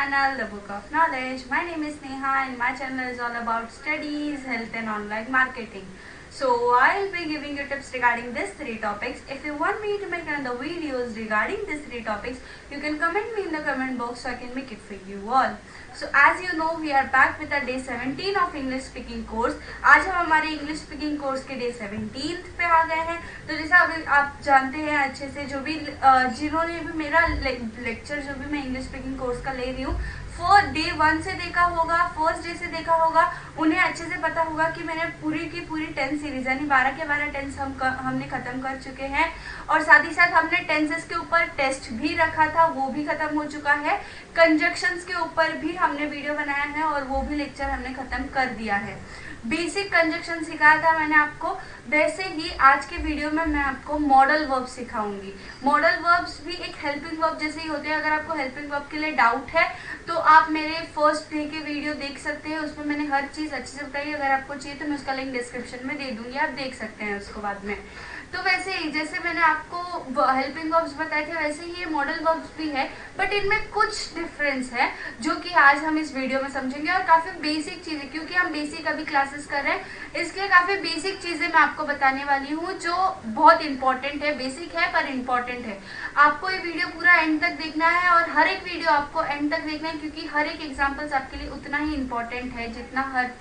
channel, The Book of Knowledge. My name is Neha and my channel is all about studies, health and online marketing. So I'll be giving you tips regarding these three topics. If you want me to make another videos regarding these three topics, you can comment me in the comment box so I can make it for you all. So as you know, we are back with our day 17 of English speaking course. आज हम हमारे English speaking course के day 17th पे आ गए हैं। तो जैसा अभी आप जानते हैं अच्छे से, जो भी जिन्होंने भी मेरा लेक्चर जो भी मैं इंग्लिश स्पीकिंग कोर्स का ले रही हूँ डे 1 से देखा होगा, फर्स्ट डे से देखा होगा, उन्हें अच्छे से पता होगा कि मैंने पूरी की पूरी 10 सीरीज यानी 12 के 12 टेंस हमने खत्म कर चुके हैं। और साथ ही साथ हमने टेंसेस के ऊपर टेस्ट भी रखा था, वो भी खत्म हो चुका है। कंजक्शंस के ऊपर भी हमने वीडियो बनाया है और वो भी लेक्चर हमने खत्म कर दिया है। बेसिक कंजक्शन सिखाया था मैंने आपको, वैसे ही आज के वीडियो में मैं आपको मॉडल वर्ब सिखाऊंगी। मॉडल वर्ब्स भी एक हेल्पिंग वर्ब जैसे ही होते हैं। अगर आपको हेल्पिंग वर्ब के लिए डाउट है तो आप मेरे फर्स्ट डे के वीडियो देख सकते हैं, उसमें मैंने हर चीज अच्छे से बताई। अगर आपको चाहिए तो मैं उसका लिंक डिस्क्रिप्शन में दे दूंगी, आप देख सकते हैं उसको बाद में। तो वैसे ही जैसे मैंने आपको हेल्पिंग वर्ब्स बताए थे वैसे ही ये मॉडल वर्ब्स भी है, बट इनमें कुछ डिफरेंस है जो कि आज हम इस वीडियो में समझेंगे। और काफी बेसिक चीजें, क्योंकि हम बेसिक अभी क्लासेस कर रहे हैं, इसलिए काफी बेसिक चीजें मैं आपको बताने वाली हूँ जो बहुत इंपॉर्टेंट है। बेसिक है पर इम्पोर्टेंट है। आपको ये वीडियो पूरा एंड तक देखना है और हर एक वीडियो आपको एंड तक देखना है, क्योंकि हर एक एग्जाम्पल्स आपके लिए उतना ही इम्पोर्टेंट है जितना हर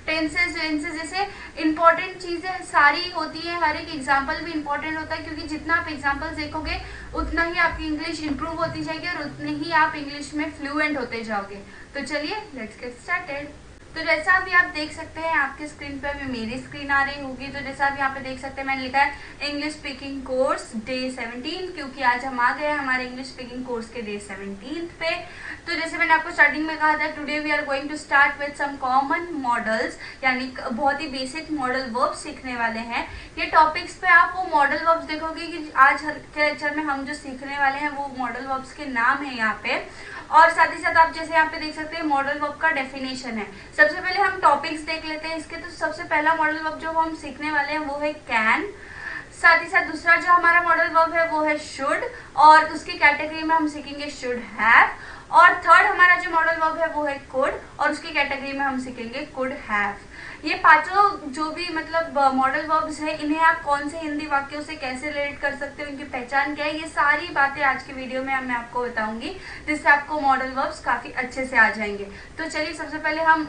टेंसेस जैसे इंपॉर्टेंट चीजें सारी होती है, हर एक एग्जाम्पल भी इंपॉर्टेंट होता है। क्योंकि जितना आप एग्जाम्पल्स देखोगे उतना ही आपकी इंग्लिश इंप्रूव होती जाएगी और उतने ही आप इंग्लिश में फ्लुएंट होते जाओगे। तो चलिए लेट्स गेट स्टार्टेड। तो जैसा अभी आप देख सकते हैं आपके स्क्रीन पे, अभी मेरी स्क्रीन आ रही होगी। तो जैसा आप यहाँ पे देख सकते हैं मैंने लिखा है इंग्लिश स्पीकिंग कोर्स डे 17, क्योंकि आज हम आ गए हमारे इंग्लिश स्पीकिंग कोर्स के डे 17 पे। तो जैसे मैंने आपको स्टार्टिंग में कहा था, today we are going to start with some common modals, यानी बहुत ही बेसिक मॉडल वर्ब्स सीखने वाले हैं। ये टॉपिक्स पे आप वो मॉडल वर्ब्स देखोगे कि आज के लेक्चर में हम जो सीखने वाले हैं वो मॉडल वर्ब्स के नाम है यहाँ पे। और साथ ही साथ आप जैसे यहाँ पे देख सकते हैं मॉडल वर्ब का डेफिनेशन है। सबसे पहले हम टॉपिक्स देख लेते हैं इसके। तो सबसे पहला मॉडल वर्ब जो हम सीखने वाले हैं वो है कैन। साथ ही साथ दूसरा जो हमारा मॉडल वर्ब है वो है शुड, और उसकी कैटेगरी में हम सीखेंगे शुड हैव। और थर्ड हमारा जो मॉडल वर्ब है वो है कुड, और उसकी कैटेगरी में हम सीखेंगे कुड हैव। ये पांचों जो भी मतलब मॉडल वर्ब्स है, इन्हें आप कौन से हिंदी वाक्यों से कैसे रिलेट कर सकते हो, इनकी पहचान क्या है, ये सारी बातें आज के वीडियो में मैं आपको बताऊंगी, जिससे आपको मॉडल वर्ब्स काफी अच्छे से आ जाएंगे। तो चलिए सबसे पहले हम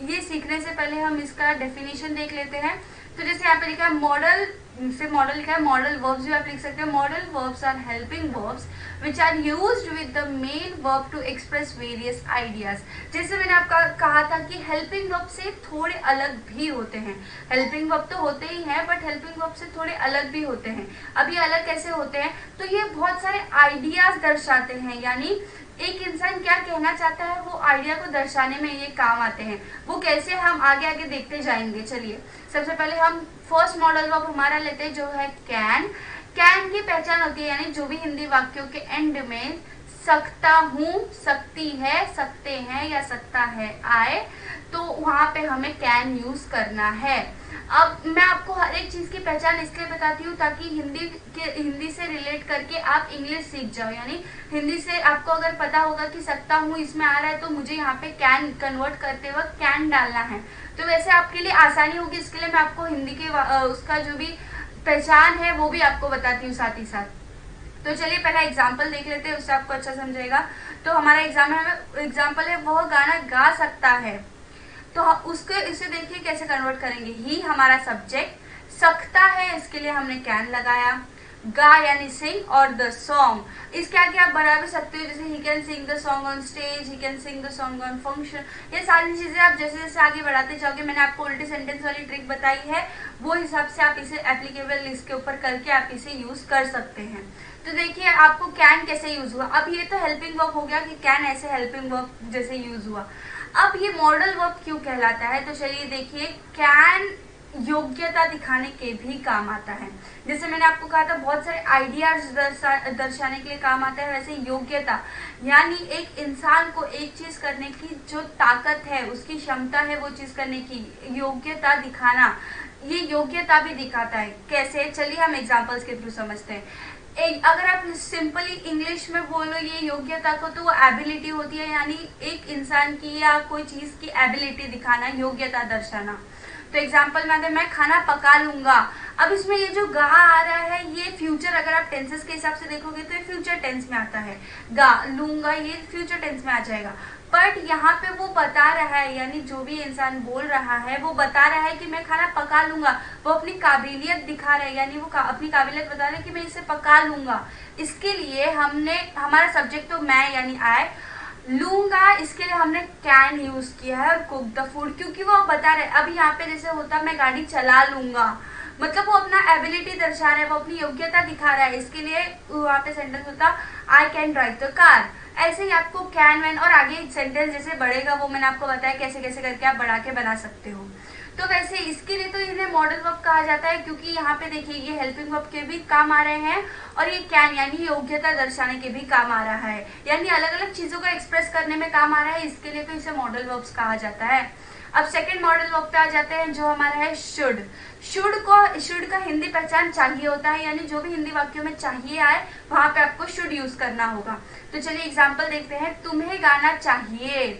ये सीखने से पहले हम इसका डेफिनेशन देख लेते हैं। तो जैसे यहाँ पे लिखा है मॉडल से मॉडल लिखा है, मॉडल वर्ब्स भी आप लिख सकते हो। Modal verbs are helping verbs which are used with the main verb to express various ideas. जैसे मैंने आपका कहा था कि हेल्पिंग वर्ब से थोड़े अलग भी होते हैं। हेल्पिंग वर्ब तो होते ही हैं, बट हेल्पिंग वर्ब से थोड़े अलग भी होते हैं। अब ये अलग कैसे होते हैं? तो ये बहुत सारे आइडियाज दर्शाते हैं, यानी एक इंसान क्या कहना चाहता है वो आइडिया को दर्शाने में ये काम आते हैं। वो कैसे, हम आगे आगे देखते जाएंगे। चलिए सबसे पहले हम फर्स्ट मॉडल वर्ब हमारा लेते हैं जो है कैन। कैन की पहचान होती है, यानी जो भी हिंदी वाक्यों के एंड में सकता हूँ, सकती है, सकते हैं या सकता है आए, तो वहां पे हमें कैन यूज करना है। अब मैं आपको हर एक चीज की पहचान इसलिए बताती हूँ ताकि हिंदी से रिलेट करके आप इंग्लिश सीख जाओ। यानी हिंदी से आपको अगर पता होगा कि सकता हूँ इसमें आ रहा है, तो मुझे यहाँ पे कैन कन्वर्ट करते वक्त कैन डालना है, तो वैसे आपके लिए आसानी होगी। इसके लिए मैं आपको हिंदी के उसका जो भी पहचान है वो भी आपको बताती हूँ साथ ही साथ। तो चलिए पहला एग्जाम्पल देख लेते हैं, उससे आपको अच्छा समझेगा। तो हमारा एग्जाम्पल है वह गाना गा सकता है। तो उसके इसे देखिए कैसे कन्वर्ट करेंगे। ही हमारा सब्जेक्ट, सकता है इसके लिए हमने कैन लगाया, गा यानी सिंग, और द सॉन्ग इसके आगे आप बढ़ा भी सकते हो, जैसे he can sing the song on stage, he can sing the song on function. ये सारी चीजें आप जैसे जैसे आगे बढ़ाते जाओगे, मैंने आपको उल्टी सेंटेंस वाली ट्रिक बताई है, वो हिसाब से आप इसे एप्लीकेबल इसके ऊपर करके आप इसे यूज कर सकते हैं। तो देखिए आपको कैन कैसे यूज हुआ। अब ये तो हेल्पिंग वर्ब हो गया कि कैन ऐसे हेल्पिंग वर्ब जैसे यूज हुआ। अब ये मॉडल वर्ब क्यों कहलाता है? तो चलिए देखिए, कैन योग्यता दिखाने के भी काम आता है। जैसे मैंने आपको कहा था बहुत सारे आइडियाज दर्शाने के लिए काम आता है, वैसे योग्यता यानी एक इंसान को एक चीज करने की जो ताकत है, उसकी क्षमता है वो चीज करने की, योग्यता दिखाना, ये योग्यता भी दिखाता है। कैसे? चलिए हम एग्जांपल्स के थ्रू समझते हैं। अगर आप सिंपली इंग्लिश में बोलो ये योग्यता को, तो वो एबिलिटी होती है, यानी एक इंसान की या कोई चीज की एबिलिटी दिखाना, योग्यता दर्शाना। तो एग्जाम्पल में अगर मैं खाना पका लूंगा, अब इसमें ये जो गा आ रहा है ये फ्यूचर, अगर आप टेंसेस के हिसाब से देखोगे तो ये फ्यूचर टेंस में आता है, गा लूंगा ये फ्यूचर टेंस में आ जाएगा। बट यहाँ पे वो बता रहा है, यानी जो भी इंसान बोल रहा है वो बता रहा है कि मैं खाना पका लूंगा, वो अपनी काबिलियत दिखा रहा है, यानी वो अपनी काबिलियत बता रहा है कि मैं इसे पका लूंगा। इसके लिए हमने हमारा सब्जेक्ट तो मैं यानी आई, लूंगा इसके लिए हमने कैन यूज किया है, और कुक द फूड क्योंकि वो बता रहे। अभी यहाँ पे जैसे होता मैं गाड़ी चला लूंगा, मतलब वो अपना एबिलिटी दर्शा रहा है, वो अपनी योग्यता दिखा रहा है, इसके लिए वहाँ पे सेंटेंस होता I can drive the car. ऐसे ही आपको कैन वैन और आगे सेंटेंस जैसे बढ़ेगा वो मैंने आपको बताया कैसे कैसे करके आप बढ़ा के बना सकते हो। तो वैसे इसके लिए तो इन्हें मॉडल वर्ब कहा जाता है, क्योंकि यहाँ पे देखिए ये हेल्पिंग वर्ब के भी काम आ रहे हैं, और ये कैन यानी योग्यता दर्शाने के भी काम आ रहा है, यानी अलग अलग चीजों को एक्सप्रेस करने में काम आ रहा है, इसके लिए तो इसे मॉडल वर्ब्स कहा जाता है। अब सेकंड मॉडल वर्ब पे आ जाते हैं जो हमारा है शुड। शुड का हिंदी पहचान चाहिए होता है, यानी जो भी हिंदी वाक्यों में चाहिए आए वहां पे आपको शुड यूज करना होगा। तो चलिए एग्जाम्पल देखते हैं। तुम्हें गाना चाहिए,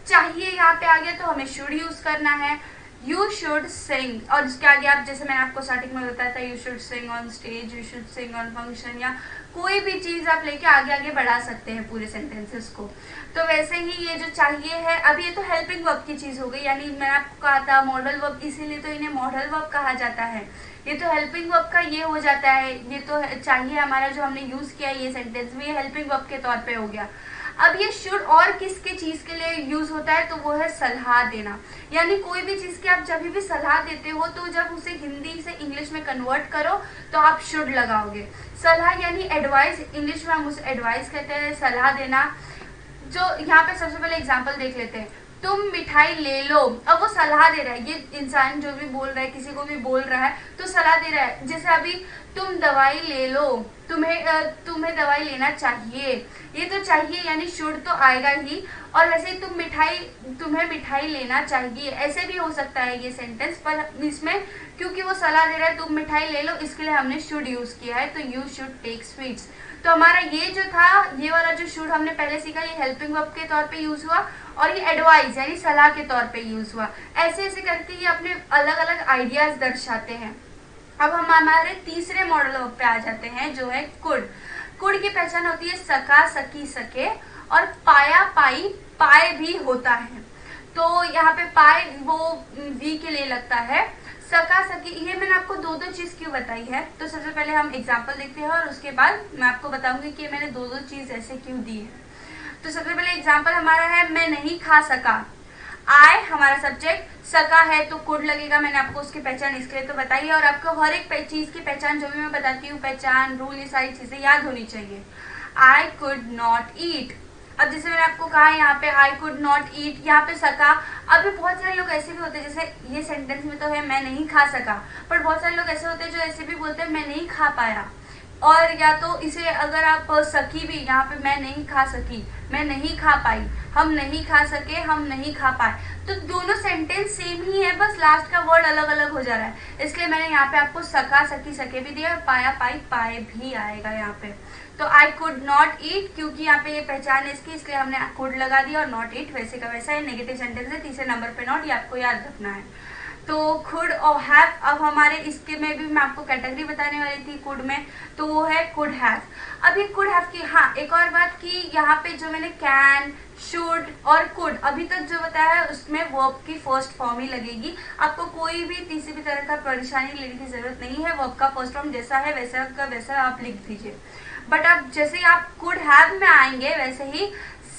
चाहिए यहाँ पे आ गया तो हमें शुड यूज करना है। यू शुड सिंग, और इसके आगे आप जैसे मैंने आपको स्टार्टिंग में बताया था, you should sing on stage, you should sing on function, या कोई भी चीज आप लेके आगे आगे बढ़ा सकते हैं पूरे सेंटेंसेस को। तो वैसे ही ये जो चाहिए है, अब ये तो हेल्पिंग वर्ब की चीज हो गई, यानी मैंने आपको कहा था मॉडल वर्ब, इसीलिए तो इन्हें मॉडल वर्ब कहा जाता है। ये तो हेल्पिंग वर्ब का ये हो जाता है, ये तो चाहिए हमारा जो हमने यूज किया ये सेंटेंस में, ये हेल्पिंग वर्ब के तौर पे हो गया। अब ये शुड और किसके चीज के लिए यूज होता है, तो वो है सलाह देना, यानी कोई भी चीज की आप जब भी सलाह देते हो तो जब उसे हिंदी से इंग्लिश में कन्वर्ट करो तो आप शुड लगाओगे। सलाह यानी एडवाइस, इंग्लिश में हम उसे एडवाइस कहते हैं, सलाह देना। जो यहाँ पे सबसे पहले एग्जाम्पल देख लेते हैं। तुम मिठाई ले लो, अब वो सलाह दे रहा है, ये इंसान जो भी बोल रहा है किसी को भी बोल रहा है तो सलाह दे रहा है। जैसे अभी तुम दवाई ले लो, तुम्हें दवाई लेना चाहिए, ये तो चाहिए यानी शुड तो आएगा ही। और वैसे ही तुम्हें मिठाई लेना चाहिए, ऐसे भी हो सकता है ये सेंटेंस, पर इसमें क्योंकि वो सलाह दे रहा है तुम मिठाई ले लो, इसके लिए हमने शुड यूज किया है, तो यू शुड टेक स्वीट्स। तो हमारा ये जो था, ये वाला जो शुड हमने पहले सीखा, ये हेल्पिंग वर्ब के तौर पे यूज हुआ, और ये एडवाइस यानी सलाह के तौर पे यूज हुआ। ऐसे ऐसे करके ये अपने अलग अलग आइडियाज दर्शाते हैं। अब हम हमारे तीसरे मॉडल वर्ब पे आ जाते हैं जो है कुड। कुड की पहचान होती है सका, सकी, सके, और पाया, पाई, पाए भी होता है। तो यहाँ पे पाए वो वी के लिए लगता है, सका, सकी, ये मैंने आपको दो दो चीज क्यों बताई है। तो सबसे पहले हम एग्जाम्पल देखते हैं और उसके बाद मैं आपको बताऊंगी कि मैंने दो दो चीज ऐसे क्यों दी है। तो सबसे पहले एग्जाम्पल हमारा है मैं नहीं खा सका। आय हमारा सब्जेक्ट, सका है तो कुड लगेगा, मैंने आपको उसकी पहचान इसके लिए तो बताई है, और आपको हर एक चीज की पहचान जो भी मैं बताती हूँ, पहचान, रूल, ये सारी चीजें याद होनी चाहिए। आई कुड नॉट ईट, अब जैसे मैंने आपको कहा यहाँ पे आई कुड नॉट ईट, यहाँ पे सका। अभी बहुत सारे लोग ऐसे भी होते हैं, जैसे ये सेंटेंस में तो है मैं नहीं खा सका, पर बहुत सारे लोग ऐसे होते हैं जो ऐसे भी बोलते हैं मैं नहीं खा पाया। और या तो इसे अगर आप सकी भी, यहाँ पे मैं नहीं खा सकी, मैं नहीं खा पाई, हम नहीं खा सके, हम नहीं खा पाए, तो दोनों सेंटेंस सेम ही है, बस लास्ट का वर्ड अलग अलग हो जा रहा है। इसलिए मैंने यहाँ पे आपको सका, सकी, सके भी दिया, और पाया, पाई, पाए भी आएगा यहाँ पे। तो आई कुड नॉट ईट, क्योंकि यहाँ पे ये पहचान है इसकी, इसलिए हमने कुड लगा दिया, और नॉट ईट वैसे का वैसा है, नेगेटिव सेंटेंस है, तीसरे नंबर पे नॉट, ये आपको याद रखना है। तो कुड और हैव, अब हमारे इसके में भी मैं आपको कैटेगरी बताने वाली थी कुड में, तो वो है कुड हैव। अब ये कुड हैव की, हाँ एक और बात की, यहाँ पे जो मैंने कैन, शुड और कुड अभी तक जो बताया है उसमें वर्ब की फर्स्ट फॉर्म ही लगेगी। आपको कोई भी किसी भी तरह का परेशानी लेने की जरूरत नहीं है, वर्ब का फर्स्ट फॉर्म जैसा है वैसा का वैसा आप लिख दीजिए। बट अब जैसे आप कुड हैव में आएंगे वैसे ही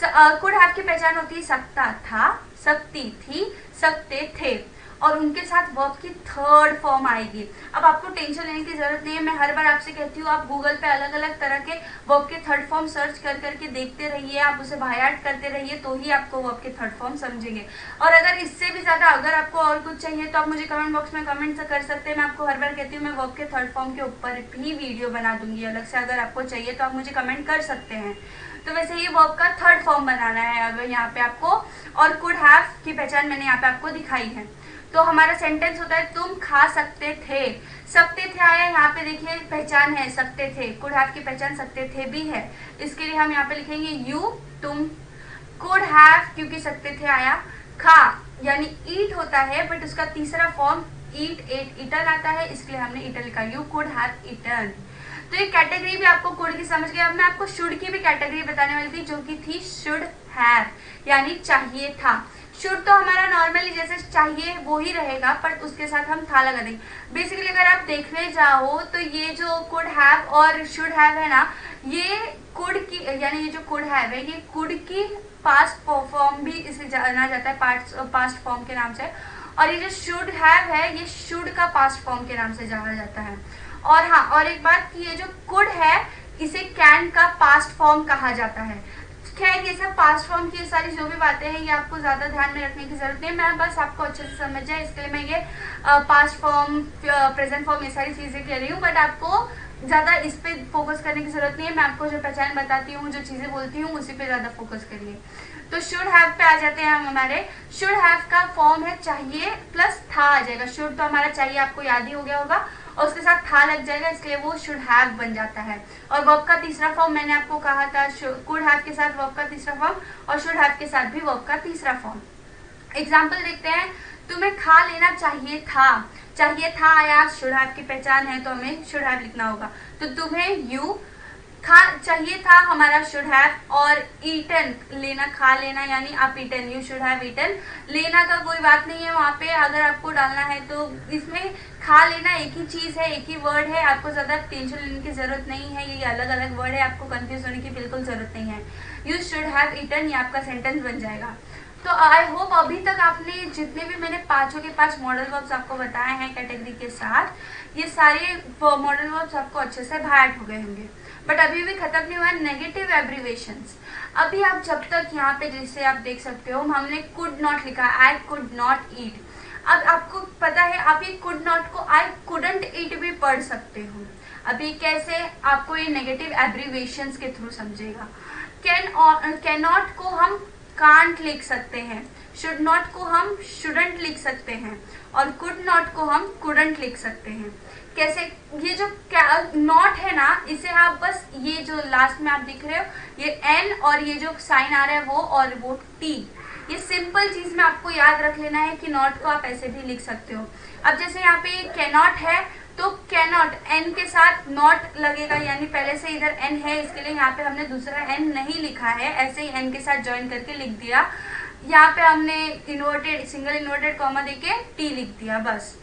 कुड हैव की पहचान होती है सकता था, सकती थी, सकते थे, और उनके साथ वर्ब की थर्ड फॉर्म आएगी। अब आपको टेंशन लेने की जरूरत नहीं है, मैं हर बार आपसे कहती हूँ आप गूगल पे अलग अलग तरह के वर्ब के थर्ड फॉर्म सर्च कर करके देखते रहिए, आप उसे बायाट करते रहिए, तो ही आपको वर्ब के थर्ड फॉर्म समझेंगे। और अगर इससे भी ज्यादा अगर आपको और कुछ चाहिए तो आप मुझे कमेंट बॉक्स में कमेंट कर सकते हैं। मैं आपको हर बार कहती हूँ मैं वर्ब के थर्ड फॉर्म के ऊपर भी वीडियो बना दूंगी अलग से, अगर आपको चाहिए तो आप मुझे कमेंट कर सकते हैं। तो वैसे ये वर्ब का थर्ड फॉर्म बनाना है अगर यहाँ पे आपको, और कुड हैव की पहचान मैंने यहाँ पे आपको दिखाई है। तो हमारा सेंटेंस होता है तुम खा सकते थे। सकते थे आया, यहाँ पे देखिए पहचान है सकते थे, कुड हैव की पहचान सकते थे भी है, इसके लिए हम यहाँ पे लिखेंगे यू, तुम। कुड हैव क्योंकि सकते थे आया, खा यानी ईट होता है बट उसका तीसरा फॉर्म ईट, एट, ईटन आता है, इसलिए हमने ईटन लिखा, यू कुड हैव ईटन। तो ये कैटेगरी भी आपको कुड की समझ गए। अब मैं आपको शुड की भी कैटेगरी बताने वाली थी जो कि थी शुड हैव यानी चाहिए था। शुड तो हमारा नॉर्मली जैसे चाहिए वो ही रहेगा पर उसके साथ हम था लगा देंगे। बेसिकली अगर आप देखने जाओ तो ये जो कुड हैव और शुड हैव है ना, ये कुड की यानी ये जो कुड हैव है ये कुड की पास्ट फॉर्म भी इसे जाना जाता है पास्ट फॉर्म के नाम से, और ये जो शुड हैव है ये शुड का पास्ट फॉर्म के नाम से जाना जाता है। और हाँ, और एक बात कि ये जो कुड है इसे कैन का पास्ट फॉर्म कहा जाता है। खैर ये सब पास्ट फॉर्म की सारी जो भी बातें हैं ये आपको ज्यादा ध्यान में रखने की जरूरत नहीं है, मैं बस आपको अच्छे से समझ जाए इसके लिए मैं ये पास्ट फॉर्म, प्रेजेंट फॉर्म ये सारी चीजें कह रही हूँ, बट आपको ज्यादा इस पे फोकस करने की जरूरत नहीं है। मैं आपको जो पहचान बताती हूँ, जो चीजें बोलती हूँ उसी पे ज्यादा फोकस करिए। तो शुड हैव पे आ जाते हैं हम। हमारे शुड हैव का फॉर्म है चाहिए प्लस था आ जाएगा। शुड तो हमारा चाहिए आपको याद ही हो गया होगा और उसके साथ था लग जाएगा, इसलिए वो शुड हैव बन जाता है। और वर्ब का तीसरा फॉर्म मैंने आपको कहा था, कुड हैव के साथ वर्ब का तीसरा फॉर्म और शुड हैव के साथ भी वर्ब का तीसरा फॉर्म। एग्जाम्पल देखते हैं, तुम्हें खा लेना चाहिए था। चाहिए था आया, शुड हैव की पहचान है तो हमें शुड हैव लिखना होगा। तो तुम्हें यू खा चाहिए था हमारा शुड हैव, और ईटन लेना, खा लेना यानी आप eaten, you should have eaten. लेना का कोई बात नहीं है वहां पे, अगर आपको डालना है तो इसमें खा लेना एक ही चीज है, एक ही वर्ड है, आपको ज्यादा टेंशन लेने की जरूरत नहीं है। ये अलग अलग वर्ड है, आपको कंफ्यूज होने की बिल्कुल जरूरत नहीं है। यू शुड हैव ईटन ये आपका सेंटेंस बन जाएगा। तो आई होप अभी तक आपने जितने भी मैंने पांचों के पांच मॉडल वर्ब्स आपको बताए हैं कैटेगरी के साथ, ये सारे मॉडल वर्ब्स आपको अच्छे से बाय हो गए होंगे। बट अभी भी खत्म नहीं हुआ है नेगेटिव एब्रीवेशंस। अभी आप जब तक यहाँ पे जैसे आप देख सकते हो हमने कुड नॉट लिखा, आई कुड नॉट ईट। अब आपको पता है आप ये कुड नॉट को आई कुडंट ईट भी पढ़ सकते हो। अभी कैसे आपको ये नेगेटिव एब्रीवेशंस के थ्रू समझेगा। कैन नॉट को हम कांट लिख सकते हैं, शुड नॉट को हम शुडंट लिख सकते हैं और कुड नॉट को हम कुडंट लिख सकते हैं। कैसे, ये जो नॉट है ना इसे आप बस ये जो लास्ट में आप दिख रहे हो ये एन और ये जो साइन आ रहा है वो और वो टी, ये सिंपल चीज में आपको याद रख लेना है कि नॉट को आप ऐसे भी लिख सकते हो। अब जैसे यहाँ पे कैनॉट है तो कैनॉट एन के साथ नॉट लगेगा, यानी पहले से इधर एन है इसके लिए यहाँ पे हमने दूसरा एन नहीं लिखा है, ऐसे ही एन के साथ ज्वाइन करके लिख दिया। यहाँ पे हमने इन्वर्टेड सिंगल इन्वर्टेड कॉमा देके टी लिख दिया बस।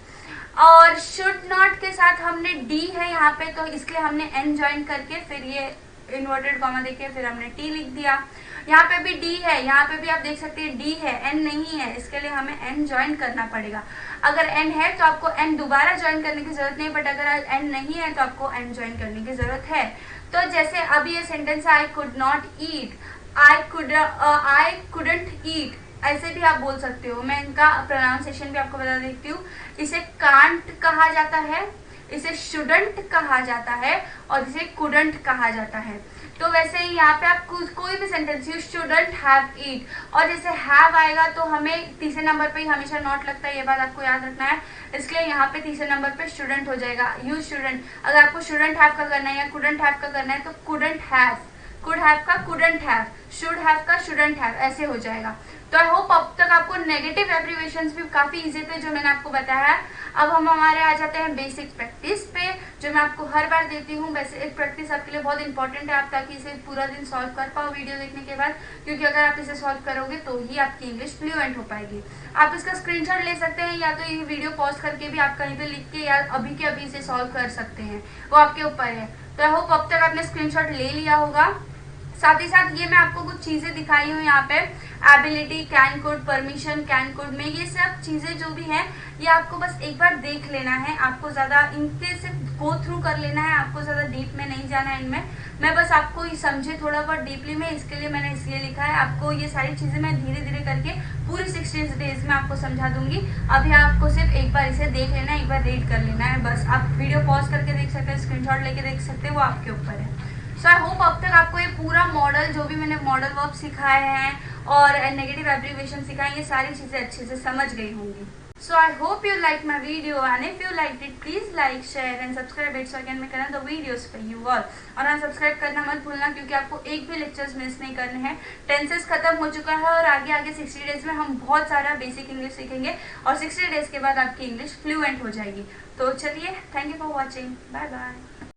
और शुड नॉट के साथ हमने डी है यहाँ पे तो इसलिए हमने एन ज्वाइन करके फिर ये इन्वर्टेड कॉमा देके फिर हमने टी लिख दिया। यहाँ पे भी डी है, यहाँ पे भी आप देख सकते हैं डी है, एन नहीं है, इसके लिए हमें एन ज्वाइन करना पड़ेगा। अगर एन है तो आपको एन दोबारा ज्वाइन करने की जरूरत नहीं, बट अगर एन नहीं है तो आपको एन ज्वाइन करने की जरूरत है। तो जैसे अभी ये सेंटेंस है I could not eat, I couldn't eat, ऐसे भी आप बोल सकते हो। मैं इनका प्रोनाउंसिएशन भी आपको बता देती हूँ। इसे कांट कहा जाता है, इसे शुडंट कहा जाता है और इसे कुडंट कहा जाता है। तो वैसे ही यहाँ पे आप कोई भी सेंटेंस, यू शुडंट हैव ईट, और जैसे हैव आएगा तो हमें तीसरे नंबर पे ही हमेशा नॉट लगता है, ये बात आपको याद रखना है। इसलिए यहाँ पे तीसरे नंबर पे शुडंट हो जाएगा, यू शुडंट। अगर आपको शुडंट हैव का करना है या कुडंट हैव का करना है तो कुडंट हैव, कुड हैव का कुडंट हैव, शुड हैव का शुडंट हैव, ऐसे हो जाएगा। तो आई होप अब तक आपको नेगेटिव एब्रीवेशंस भी काफी इजी थे जो मैंने आपको बताया है। अब हम हमारे आ जाते हैं बेसिक प्रैक्टिस पे, जो मैं आपको हर बार देती हूँ। बेसिक प्रैक्टिस आपके लिए बहुत इंपॉर्टेंट है, आप ताकि इसे पूरा दिन सॉल्व कर पाओ वीडियो देखने के बाद, क्योंकि अगर आप इसे सॉल्व करोगे तो ही आपकी इंग्लिश फ्लुएंट हो पाएगी। आप इसका स्क्रीनशॉट ले सकते हैं या तो ये वीडियो पॉज करके भी आप कहीं पे लिख के या अभी के अभी इसे सॉल्व कर सकते हैं, वो आपके ऊपर है। तो आई होप अब तक आपने स्क्रीनशॉट ले लिया होगा। साथ ही साथ ये मैं आपको कुछ चीजें दिखाई हूँ यहाँ पे, ability, can could, permission, can could में ये सब चीजें जो भी हैं ये आपको बस एक बार देख लेना है, आपको ज्यादा इनके सिर्फ गो थ्रू कर लेना है, आपको ज्यादा डीप में नहीं जाना है इनमें। मैं बस आपको ये समझे थोड़ा बहुत डीपली में, इसके लिए मैंने इसलिए लिखा है। आपको ये सारी चीजें मैं धीरे धीरे करके पूरी 16 डेज में आपको समझा दूंगी। अभी आपको सिर्फ एक बार इसे देख लेना है, एक बार रीड कर लेना है बस। आप वीडियो पॉज करके देख सकते हैं, स्क्रीनशॉट लेके देख सकते हैं, वो आपके ऊपर है। सो आई होप अब तक आपको ये पूरा मॉडल, जो भी मैंने मॉडल वर्ब सिखाए हैं और नेगेटिव एब्रीवेशन सिखाए, ये सारी चीजें अच्छे से समझ गई होंगी। So I hope you liked my video, and if you liked it, please like, share and subscribe it so I can make another videos for you all. और unsubscribe करना मत भूलना, क्योंकि आपको एक भी लेक्चर्स मिस नहीं करने हैं। टेंसेस खत्म हो चुका है और आगे 60 डेज में हम बहुत सारा बेसिक इंग्लिश सीखेंगे और 60 डेज के बाद आपकी इंग्लिश फ्लुएंट हो जाएगी। तो चलिए, thank you for watching, bye bye.